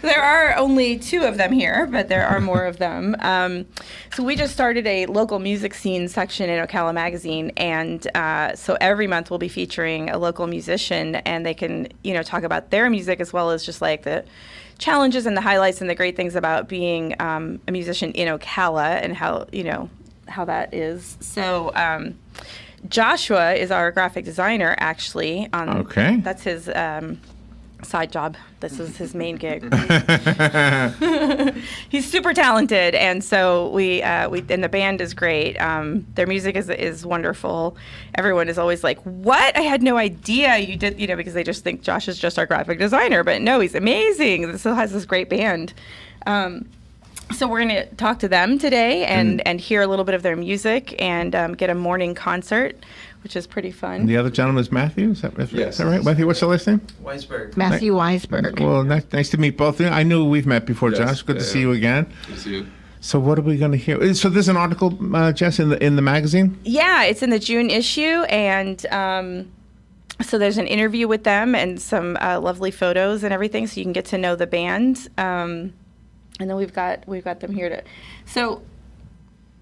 There are only 2 of them here, but there are more of them. So we just started a local music scene section in Ocala magazine, and so every month we'll be featuring a local musician, and they can, talk about their music as well as just like the challenges and the highlights and the great things about being a musician in Ocala and how that is. So Joshua is our graphic designer, actually. Okay. That's his side job. This is his main gig. He's super talented, and so we and the band is great. Their music is wonderful. Everyone is always like, "What? I had no idea you did," because they just think Josh is just our graphic designer, but no, he's amazing. This still has this great band. So we're going to talk to them today and hear a little bit of their music and get a morning concert, which is pretty fun. The other gentleman is Matthew. Is that Yes. right? Matthew, what's the last name? Weisburg. Matthew Weisburg. Well, nice to meet both of you. I knew we've met before, Yes, Josh. Good to yeah. see you again. Good to see you. So what are we going to hear? So there's an article, Jess, in the magazine? Yeah, it's in the June issue, and so there's an interview with them and some lovely photos and everything, so you can get to know the band. And then we've got them here to. So,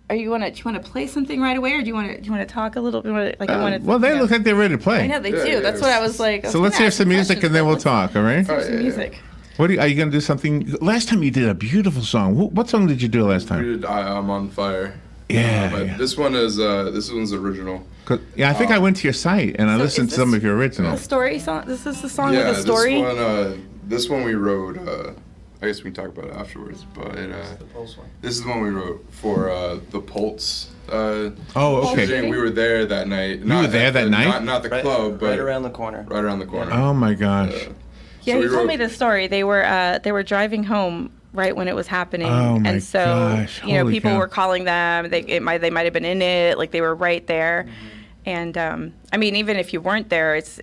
do you want to play something right away, or do you want to talk a little bit? Well, they look like they're ready to play. I know they Yeah, do. yeah, That's what I was like. So let's hear some music and then we'll talk. All right? Let's hear some music. Are you going to do something? Last time you did a beautiful song. What song did you do last time? We did I'm on fire. Yeah. But this one's original. I think I went to your site and I So listened is to some this of your The originals. story song. This is the song Yeah, with a story. this one we wrote. I guess we can talk about it afterwards. But this is the one we wrote for the Pulse. Oh, okay. shooting. We were there that night. You were there that night? Not the club, but right around the corner. Right around the corner. Oh my gosh. Yeah, So he we told wrote- me the story. They were driving home right when it was happening, Oh, my and so gosh. Holy people cow. were calling them. They might have been in it, like they were right there. And I mean, even if you weren't there, it's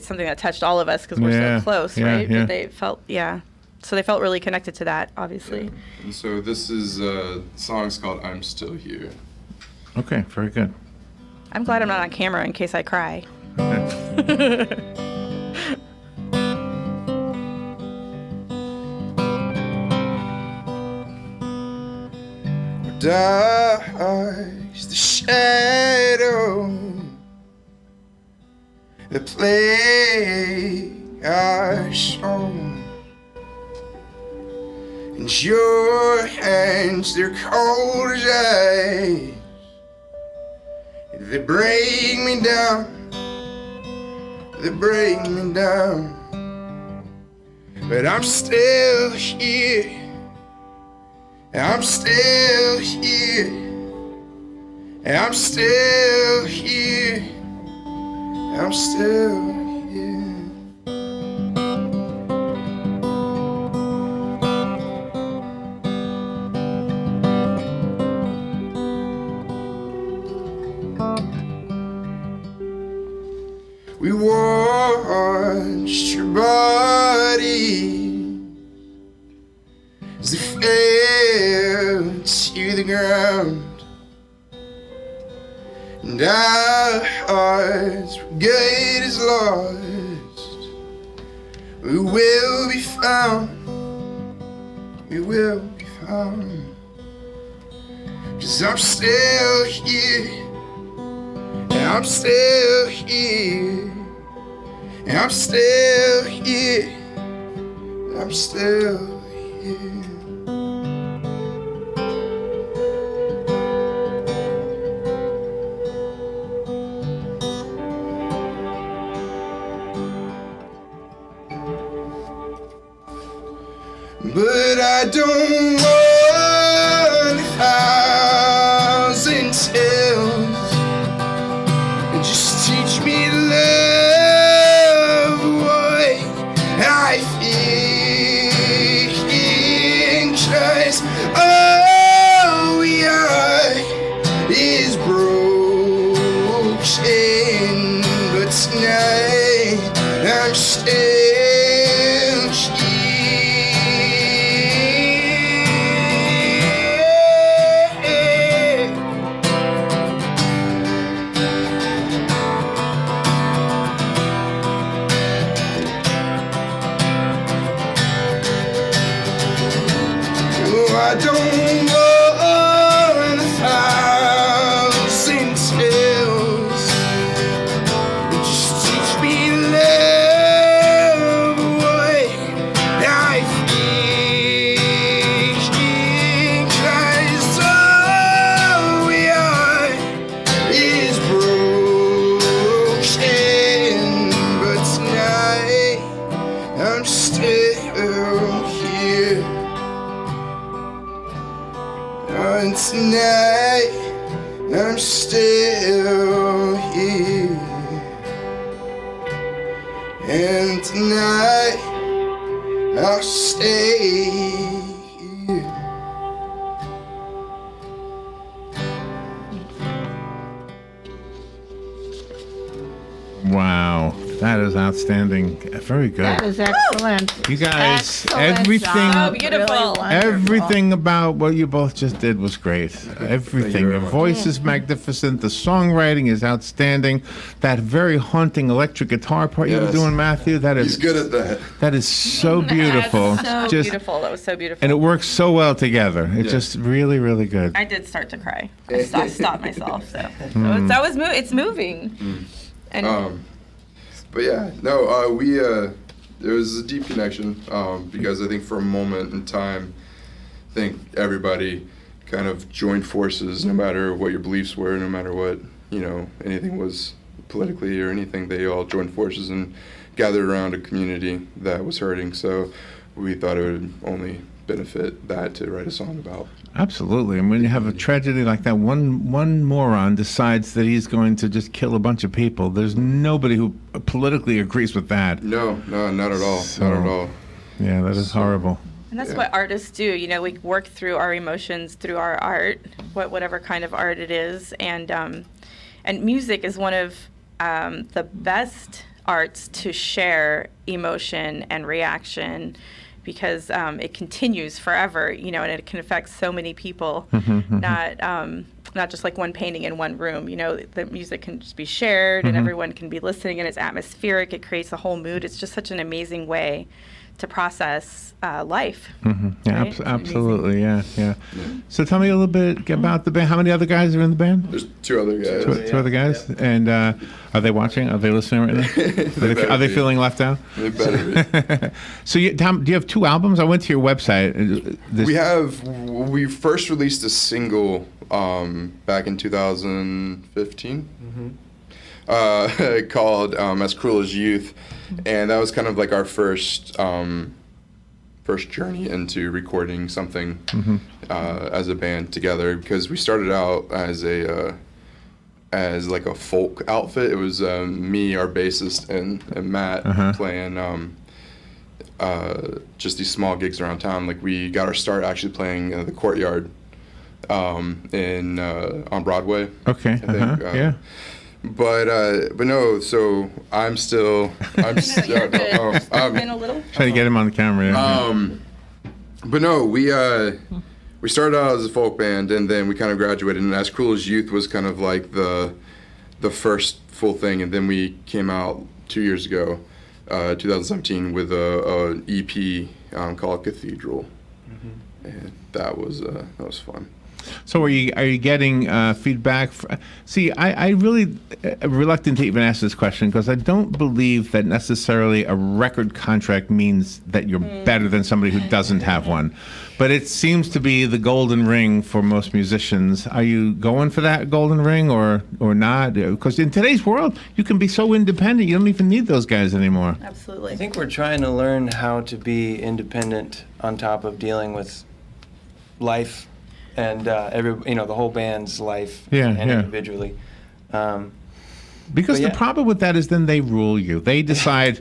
something that touched all of us because we're Yeah, so close, yeah, right? yeah. But they felt so they felt really connected to that, obviously. And so this is song's called "I'm Still Here." Okay, very good. I'm glad I'm not on camera in case I cry. Dies the shadow, the play our song, and your hands, they're cold as ice. They break me down, they break me down, but I'm still here. I'm still here. I'm still here. I'm still here. We watched your body as it fell to the ground, and our hearts were good as lost. We will be found, we will be found, 'cause I'm still here, and I'm still here, and I'm still here, and I'm still here. But I don't want 1,000 tales. Just teach me to love what I think. 'Cause all we are is broken. But tonight I'm still I don't know in 1,000 tales. Just teach me to love away. I think 'cause all we are is broken. But tonight I'm still here. And tonight I'm still here. And tonight I'll stay here. Wow, that is outstanding. Very good. That is excellent. You guys, Excellent everything, job. Oh, beautiful. Really wonderful. everything about what you both just did was great. Everything. very Your much. voice is magnificent. The songwriting is outstanding. That very haunting electric guitar part you were Yes. doing, Matthew, that He's is good at that. that is so beautiful. So Just- beautiful. That was so beautiful. And it works so well together. It's Yeah. just really, really good. I did start to cry. I stopped myself. So that was it's moving. And But yeah, no, there was a deep connection because I think for a moment in time, I think everybody kind of joined forces, no matter what your beliefs were, no matter what, anything was politically or anything, they all joined forces and gathered around a community that was hurting. So we thought it would only benefit that to write a song about. Absolutely. And when you have a tragedy like that, one moron decides that he's going to just kill a bunch of people. There's nobody who politically agrees with that. No, not at all. Not at all. Yeah, that is horrible. And that's Yeah. what artists do. We work through our emotions through our art, whatever kind of art it is, and music is one of the best arts to share emotion and reaction, because it continues forever, and it can affect so many people. Not just like one painting in one room. The music can just be shared, and everyone can be listening, and it's atmospheric. It creates a whole mood. It's just such an amazing way to process life. Yeah, Right? absolutely. Yeah. So tell me a little bit about the band. How many other guys are in the band? There's two other guys. Two other guys? And are they watching? Are they listening right now? Are they feeling left out? They better be. So, Tom, do you have two albums? I went to your website. We first released a single back in 2015 called As Cruel as Youth, and that was kind of like our first journey into recording something as a band together, because we started out as like a folk outfit. It was me, our bassist, and Matt playing just these small gigs around town. Like, we got our start actually playing the Courtyard on Broadway. Okay. I think, Yeah. But no. So I'm still. You're good. Been a little. Trying to get him on the camera. Yeah. But no, we started out as a folk band, and then we kind of graduated. And As Cruel as Youth was kind of like the first full thing, and then we came out 2 years ago, 2017, with a EP called Cathedral, and that was fun. So are you getting feedback? See, I really reluctant to even ask this question, because I don't believe that necessarily a record contract means that you're better than somebody who doesn't have one. But it seems to be the golden ring for most musicians. Are you going for that golden ring or not? Because in today's world, you can be so independent, you don't even need those guys anymore. Absolutely. I think we're trying to learn how to be independent on top of dealing with life and the whole band's life and individually. Because But the problem with that is then they rule you. They decide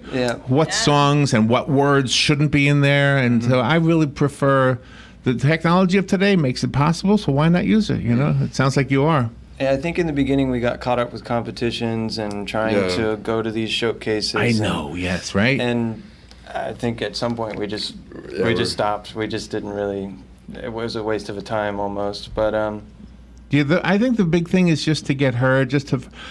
what songs and what words shouldn't be in there. And so I really prefer the technology of today makes it possible, so why not use it? It sounds like you are. Yeah, I think in the beginning we got caught up with competitions and trying to go to these showcases. I know, yes, right? And I think at some point we just stopped. We just didn't really. It was a waste of a time almost. But I think the big thing is just to get heard,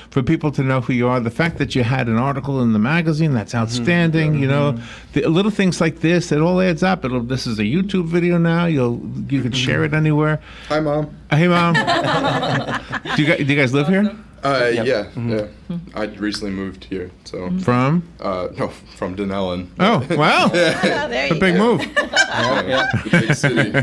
for people to know who you are. The fact that you had an article in the magazine, that's outstanding. You know, the little things like this, it all adds up. This is a YouTube video now. You can share it anywhere. Hi, Mom. Hey, Mom. do you guys live here? Yeah. I recently moved here, so. From? No, from Dunellen. Oh, wow. There A big move. The big city.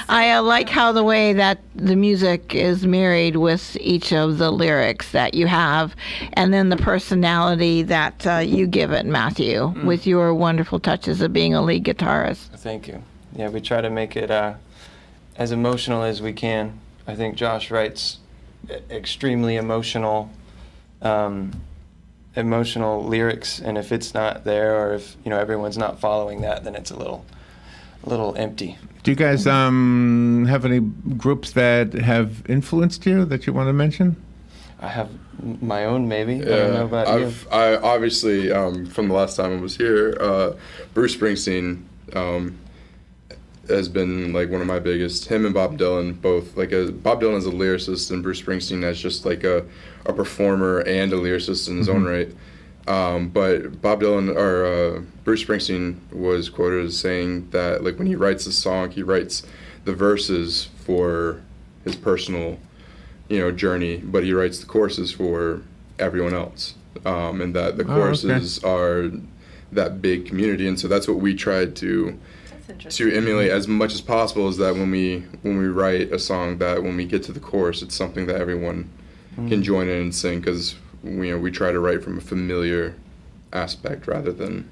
I like how the way that the music is married with each of the lyrics that you have, and then the personality that you give it, Matthew, with your wonderful touches of being a lead guitarist. Thank you. Yeah, we try to make it as emotional as we can. I think Josh writes extremely emotional lyrics, and if it's not there, or if everyone's not following that, then it's a little empty. Do you guys have any groups that have influenced you that you want to mention? I have my own, maybe. Yeah, I don't know about you. I obviously from the last time I was here, Bruce Springsteen has been like one of my biggest. Him and Bob Dylan both. Bob Dylan is a lyricist, and Bruce Springsteen as just like a performer and a lyricist in his own right. But Bob Dylan or Bruce Springsteen was quoted as saying that like when he writes a song, he writes the verses for his personal, journey, but he writes the choruses for everyone else, and that the choruses are that big community, and so that's what we tried to emulate as much as possible. Is that when we write a song, that when we get to the chorus, it's something that everyone can join in and sing, because we try to write from a familiar aspect rather than.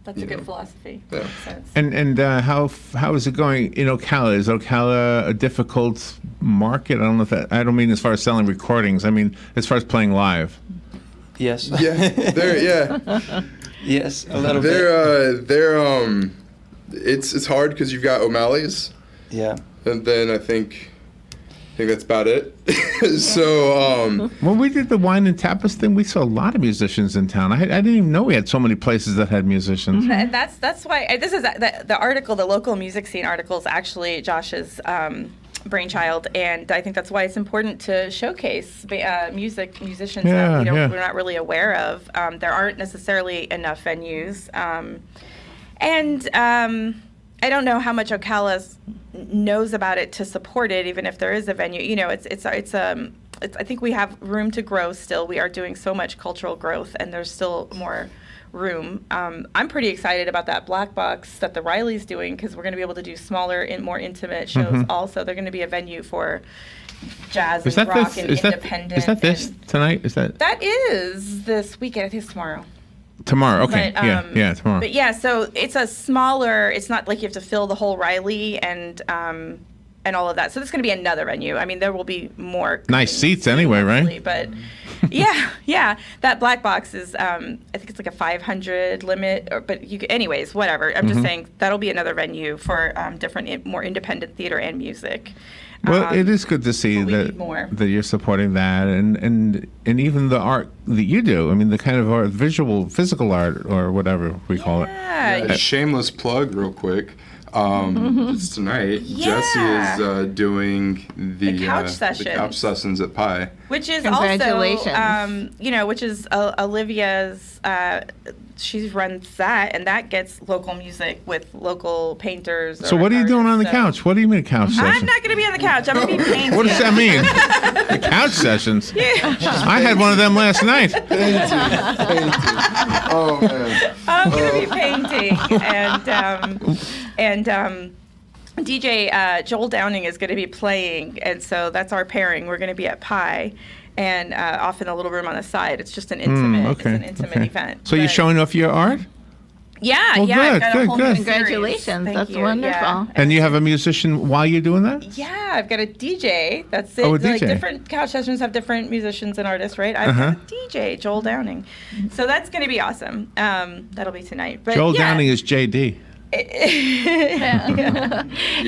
That's a good philosophy. Yeah. Makes sense. And how is it going in Ocala? Is Ocala a difficult market? I don't know if I don't mean as far as selling recordings. I mean as far as playing live. Yes. Yeah, Yes, a little bit. It's hard because you've got O'Malley's. Yeah. And then I think that's about it. So when we did the wine and tapas thing, we saw a lot of musicians in town. I didn't even know we had so many places that had musicians. And that's why this is the article, the local music scene article, is actually Josh's brainchild, and I think that's why it's important to showcase musicians that we're not really aware of. There aren't necessarily enough venues, and I don't know how much Ocala knows about it to support it, even if there is a venue. It's I think we have room to grow still. We are doing so much cultural growth, and there's still more room. I'm pretty excited about that black box that the Riley's doing, because we're going to be able to do smaller and more intimate shows. Also, they're going to be a venue for jazz and rock and independent. Is that this tonight? That is this weekend. I think it's tomorrow. Tomorrow, okay. But, yeah, tomorrow. But yeah, so it's a smaller. It's not like you have to fill the whole Riley and all of that. So this is going to be another venue. I mean, there will be more nice seats anyway, right? But yeah, that black box is I think it's like a 500 limit. But anyways, whatever. I'm just saying that'll be another venue for different, more independent theater and music. Well, it is good to see that you're supporting that, and even the art that you do. I mean, the kind of art, physical art, or whatever we call it. Yeah, shameless plug, real quick. It's tonight. Yeah. Jessi is doing the couch sessions. The couch sessions at Pi. Which is Congratulations. also, which is Olivia's. She runs that, and that gets local music with local painters. So what are you doing on the couch? What do you mean couch session? I'm not going to be on the couch. I'm going to be painting. What does that mean? The couch sessions? Yeah. I had one of them last night. Painting. Oh man. I'm going to be painting, and DJ Joel Downing is going to be playing, and so that's our pairing. We're going to be at Pi, and off in the little room on the side. It's just an intimate, event. So you're showing off your art? Yeah, well, yeah. Good, I've got a whole new Congratulations. series. That's Thank you. wonderful. Yeah. And you have a musician while you're doing that? Yeah, I've got a DJ. That's it. Oh, a Like DJ. different couch sessions have different musicians and artists, right? I've got a DJ, Joel Downing. So that's going to be awesome. That'll be tonight. But Joel Downing is JD.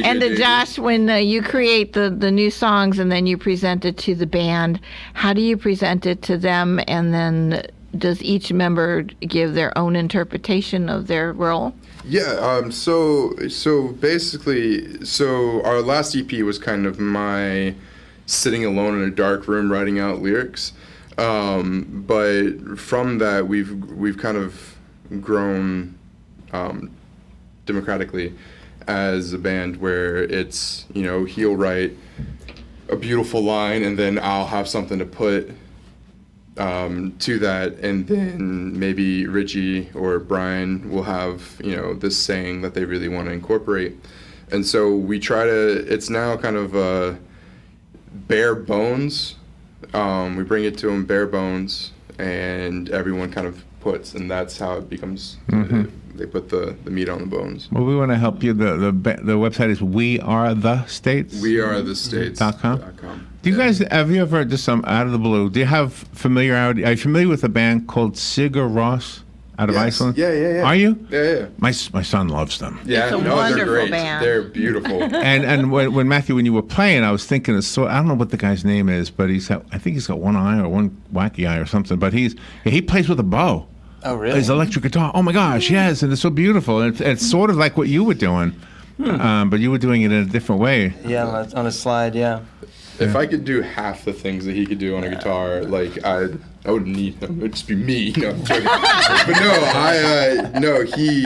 And Josh, when you create the new songs and then you present it to the band, how do you present it to them? And then does each member give their own interpretation of their role? Yeah. So basically, our last EP was kind of my sitting alone in a dark room writing out lyrics. But from that, we've kind of grown democratically as a band, where it's, he'll write a beautiful line and then I'll have something to put to that, and then maybe Richie or Brian will have this saying that they really want to incorporate. And so we try to, it's now kind of bare bones. We bring it to them bare bones, and everyone kind of puts, and that's how it becomes. They put the meat on the bones. Well, we want to help you. The website is wearethestates. Wearethestates.com. Do you guys, have you ever, just some out of the blue, do you have familiarity? Are you familiar with a band called Sigur Rós out of Iceland? Yeah. Are you? Yeah. My son loves them. Yeah, It's a wonderful they're great. band. They're beautiful. And when Matthew, when you were playing, I was thinking of, I don't know what the guy's name is, but I think he's got one eye or one wacky eye or something, but he plays with a bow. Oh, really? His electric guitar. Oh my gosh, yes, and it's so beautiful. And it's sort of like what you were doing, but you were doing it in a different way. Yeah, on a slide, yeah. If I could do half the things that he could do on a guitar, like I would need him. It'd just be me. No, I'm joking. But he.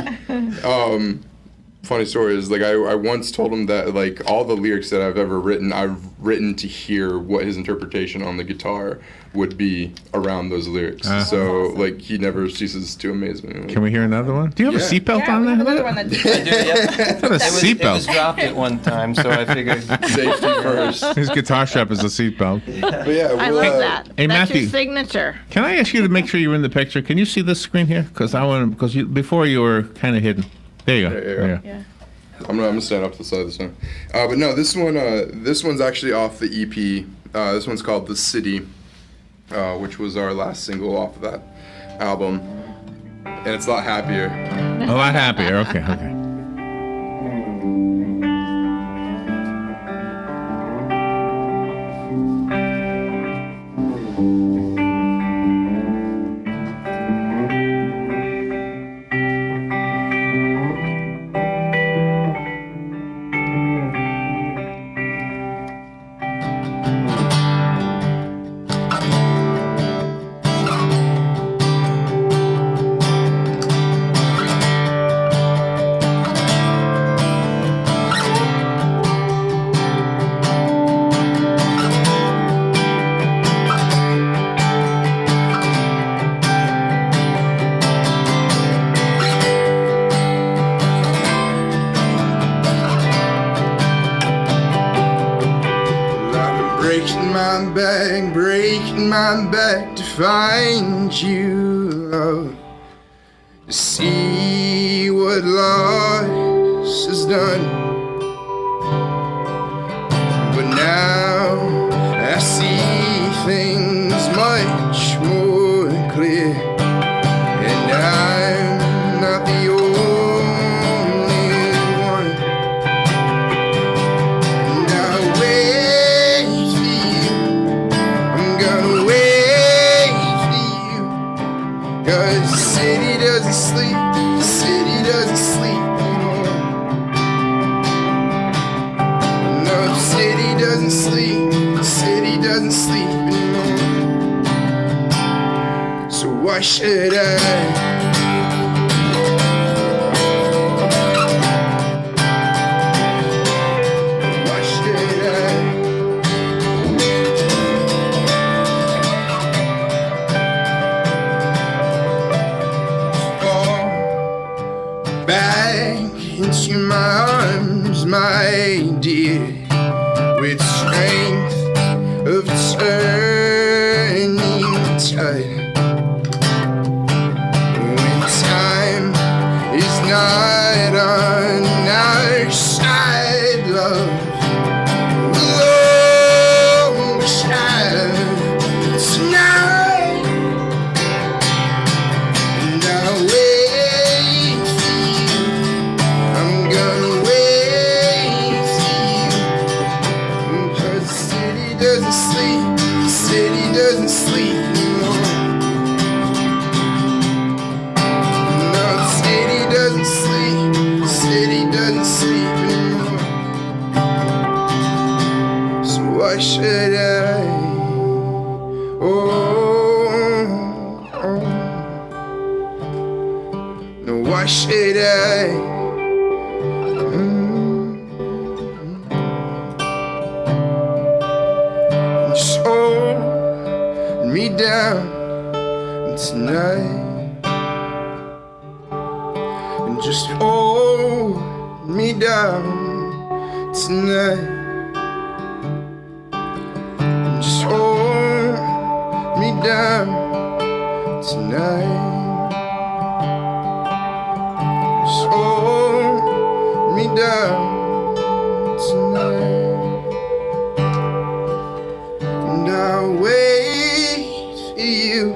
Funny story is, like, I once told him that, like, all the lyrics that I've ever written, I've written to hear what his interpretation on the guitar would be around those lyrics. So, like, he never ceases to amaze me. Can we hear another one? Do you have a seatbelt Yeah, on we have there? another one that's I do, yep. Not a It seatbelt. was dropped at one time, so I figured. Safety first. His guitar strap is a seatbelt. But yeah, I we'll, love that. Hey, That's Matthew. your signature. Can I ask you to make sure you're in the picture? Can you see this screen here? Because before you were kind of hidden. There you go. There you go. Yeah. I'm gonna stand up to the side of this one. But no, this one's actually off the EP. This one's called "The City," which was our last single off of that album, and it's a lot happier. A lot happier. Okay. Breaking my back to find you, love. To see what loss has done. But now I see things much more clear, and I'm not the only one. And I wait for you. I'm gonna wait for you. 'Cause the city doesn't sleep. The city doesn't sleep anymore. No, the city doesn't sleep. The city doesn't sleep anymore. So why should I? Why should I? Fall back into my arms, my dear, with strength of turning tide. When time is not on our side, love, we'll shine tonight. And I'll wait for you. I'm gonna wait for you. 'Cause the city doesn't sleep. The city doesn't sleep anymore. city doesn't sleep anymore. So why should I? No, why should I? Just hold me down tonight. And just hold me down tonight. And just hold me down tonight. Just hold me down tonight. And I'll wait for you.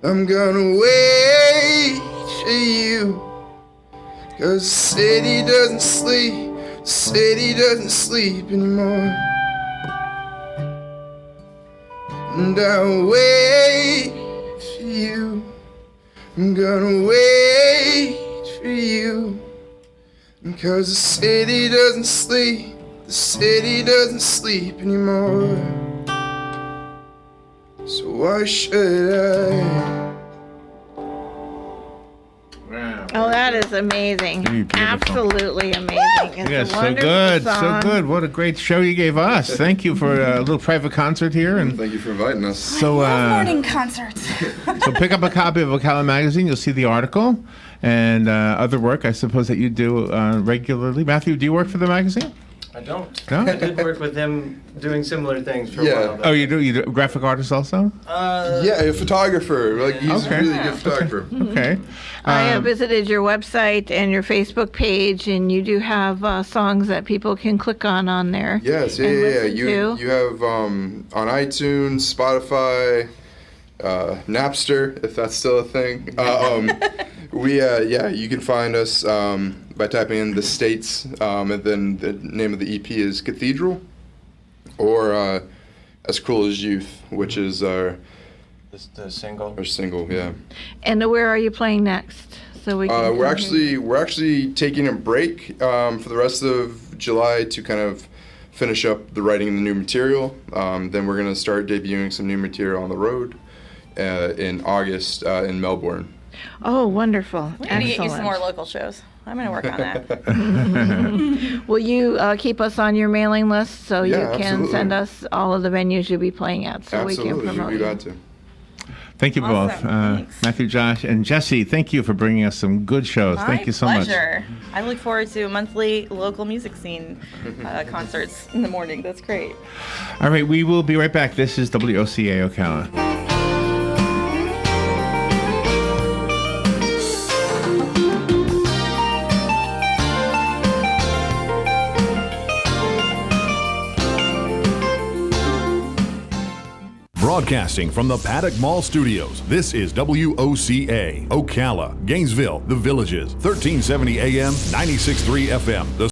I'm gonna wait for you. 'Cause the city doesn't sleep, the city doesn't sleep anymore. And I'll wait for you. I'm gonna wait for you. Because the city doesn't sleep, the city doesn't sleep anymore. So why should I? Oh, that is amazing. Beautiful. Absolutely amazing. It's Yes, a so wonderful good, song. so good. What a great show you gave us. Thank you for a little private concert here. And Thank you for inviting us. so, Morning concerts. so pick up a copy of Ocala Magazine. You'll see the article and other work, I suppose, that you do regularly. Matthew, do you work for the magazine? I don't. No? I did work with him doing similar things for Yeah. a while. Oh, you do? You do graphic artist also? Yeah, a photographer. Like he's Okay. a really good photographer. Okay. I have visited your website and your Facebook page, and you do have songs that people can click on there. Yes, yeah, and yeah, yeah. listen to. You have on iTunes, Spotify, Napster, if that's still a thing. You can find us by typing in the states, and then the name of the EP is Cathedral, or As Cruel as Youth, which is our The single. single. Yeah. And where are you playing next? So we can. We're actually taking a break for the rest of July to kind of finish up the writing of the new material. Then we're gonna start debuting some new material on the road in August in Melbourne. Oh, wonderful! We're gonna get you some more Excellent. local shows. I'm gonna work on that. Will you keep us on your mailing list so Yeah, you can absolutely. send us all of the venues you'll be playing at, so we Absolutely, can promote we'd be you? glad to. Thank you both. Awesome. Thanks. Matthew, Josh, and Jessi, thank you for bringing us some good shows. Thank you so My much. pleasure. I look forward to monthly local music scene concerts in the morning. That's great. All right, we will be right back. This is WOCA Ocala. Broadcasting from the Paddock Mall Studios, this is WOCA, Ocala, Gainesville, The Villages, 1370 AM, 96.3 FM.